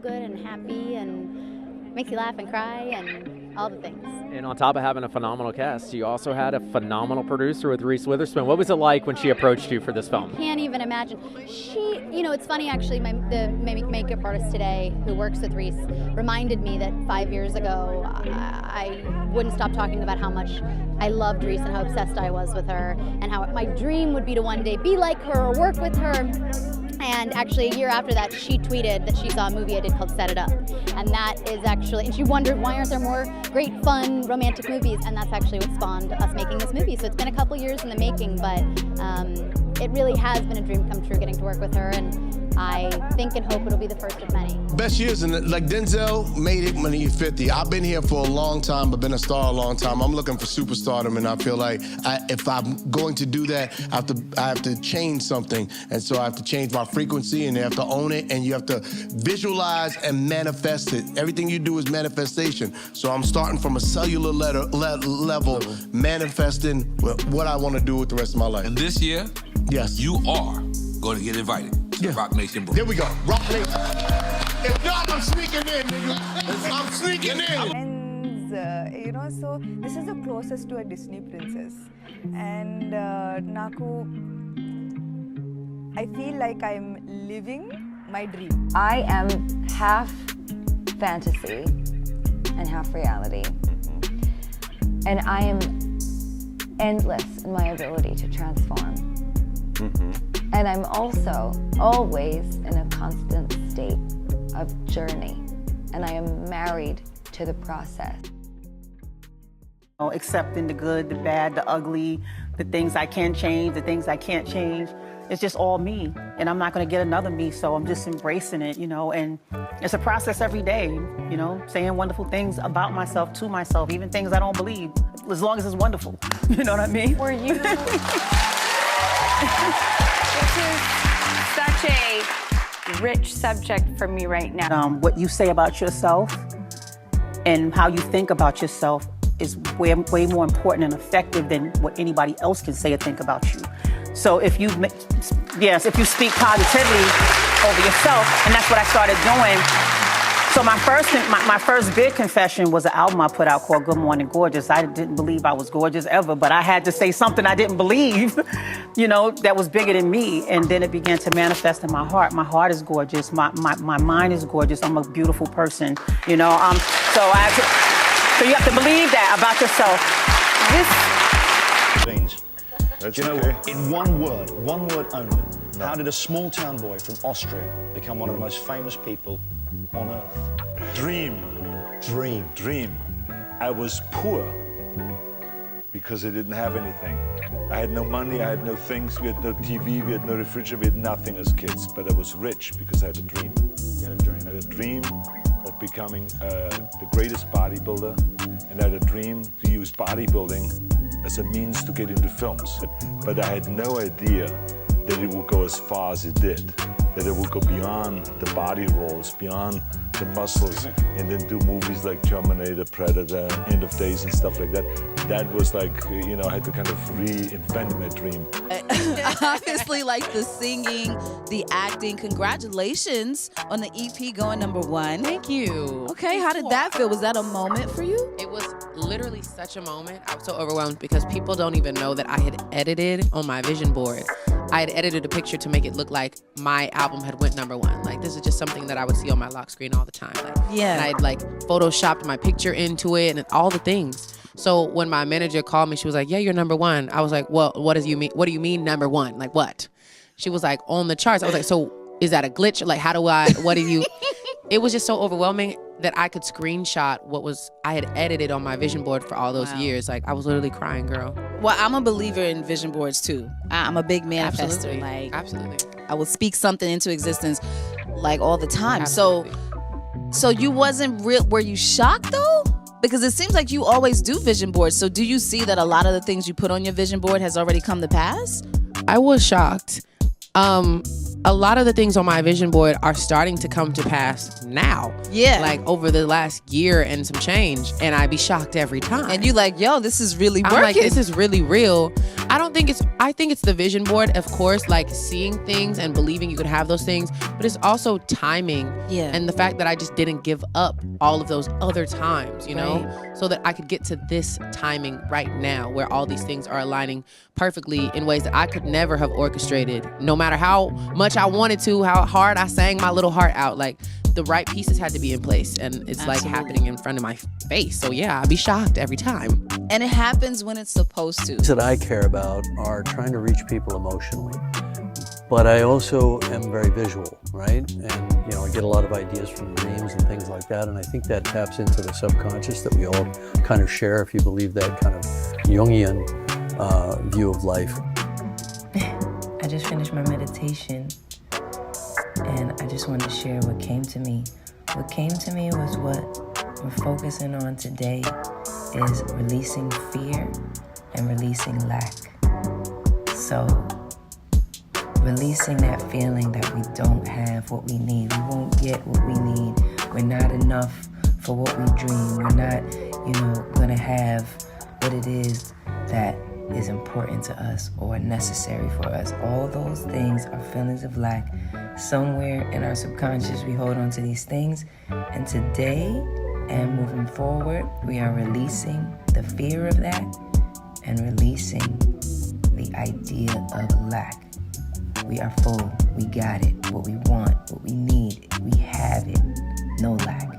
Good and happy and makes you laugh and cry and all the things. And on top of having a phenomenal cast, you also had a phenomenal producer with Reese Witherspoon. What was it like when she approached you for this film? Can't even imagine. She, it's funny actually, the makeup artist today who works with Reese reminded me that 5 years ago I wouldn't stop talking about how much I loved Reese and how obsessed I was with her and how my dream would be to one day be like her or work with her. And actually a year after that, she tweeted that she saw a movie I did called Set It Up. And that is actually, and she wondered why aren't there more great, fun, romantic movies? And that's actually what spawned us making this movie. So it's been a couple years in the making, but it really has been a dream come true getting to work with her. And I think and hope it'll be the first of many. Best years, and like Denzel made it when he's 50. I've been here for a long time, but been a star a long time. I'm looking for superstardom, and I feel like if I'm going to do that, I have to change something. And so I have to change my frequency, and you have to own it, and you have to visualize and manifest it. Everything you do is manifestation. So I'm starting from a cellular level, manifesting what I want to do with the rest of my life. And this year, yes, you are going to get invited to Rock Nation Bowl. There we go, Rock Nation. If not, I'm sneaking in, nigga. I'm sneaking in. And, so this is the closest to a Disney princess. And I feel like I'm living my dream. I am half fantasy and half reality. And I am endless in my ability to transform. And I'm also always in a constant state of journey. And I am married to the process. Accepting the good, the bad, the ugly, the things I can change, the things I can't change. It's just all me, and I'm not gonna get another me, so I'm just embracing it, and it's a process every day, saying wonderful things about myself, to myself, even things I don't believe, as long as it's wonderful, you know what I mean? Were you? This is such a rich subject for me right now. What you say about yourself and how you think about yourself is way more important and effective than what anybody else can say or think about you. So if you speak positively over yourself, and that's what I started doing. So my first big confession was an album I put out called Good Morning Gorgeous. I didn't believe I was gorgeous ever, but I had to say something I didn't believe, that was bigger than me. And then it began to manifest in my heart. My heart is gorgeous. My mind is gorgeous. I'm a beautiful person, So you have to believe that about yourself. Things. In one word only, how did a small town boy from Austria become one of the most famous people on earth? Dream. I was poor because I didn't have anything. I had no money, I had no things, we had no TV, we had no refrigerator, we had nothing as kids, but I was rich because I had a dream. I had a dream of becoming the greatest bodybuilder, and I had a dream to use bodybuilding as a means to get into films. But I had no idea that it would go as far as it did, that it would go beyond the body rolls, beyond the muscles, and then do movies like Terminator, Predator, End of Days and stuff like that. That was like, I had to kind of reinvent my dream. Obviously, like the singing, the acting, congratulations on the EP going #1. Thank you. Okay, how did that feel? Was that a moment for you? It was literally such a moment. I was so overwhelmed because people don't even know that I had edited on my vision board. I had edited a picture to make it look like my album had went #1. Like, this is just something that I would see on my lock screen all the time. And I'd photoshopped my picture into it and all the things. So when my manager called me, she was like, yeah, you're #1. I was like, well, what do you mean? What do you mean #1? Like, what? She was like, on the charts. I was like, so is that a glitch? Like, what do you? It was just so overwhelming that I could screenshot I had edited on my vision board for all those years. Like, I was literally crying, girl. Well, I'm a believer in vision boards too. I'm a big manifester. Absolutely. I will speak something into existence all the time. Absolutely. So you wasn't real. Were you shocked though? Because it seems like you always do vision boards. So do you see that a lot of the things you put on your vision board has already come to pass? I was shocked. A lot of the things on my vision board are starting to come to pass now. Yeah. Like over the last year and some change. And I'd be shocked every time. And you like, yo, this is really working. I'm like, this is really real. I think it's the vision board, of course, like seeing things and believing you could have those things, but it's also timing. Yeah. And the fact that I just didn't give up all of those other times, you know, so that I could get to this timing right now where all these things are aligning perfectly in ways that I could never have orchestrated, no matter how much I wanted to, how hard I sang my little heart out. Like, the right pieces had to be in place, and it's like happening in front of my face. So yeah, I'd be shocked every time. And it happens when it's supposed to. Things that I care about are trying to reach people emotionally, but I also am very visual, right? And you know, I get a lot of ideas from dreams and things like that, and I think that taps into the subconscious that we all kind of share, if you believe that kind of Jungian view of life. I just finished my meditation, and I just wanted to share what came to me. What came to me was what we're focusing on today is releasing fear and releasing lack. So, releasing that feeling that we don't have what we need. We won't get what we need. We're not enough for what we dream. We're not, gonna have what it is that is important to us or necessary for us. All those things are feelings of lack. Somewhere in our subconscious, we hold on to these things. And today and moving forward, we are releasing the fear of that and releasing the idea of lack. We are full. We got it. What we want, what we need, we have it. No lack.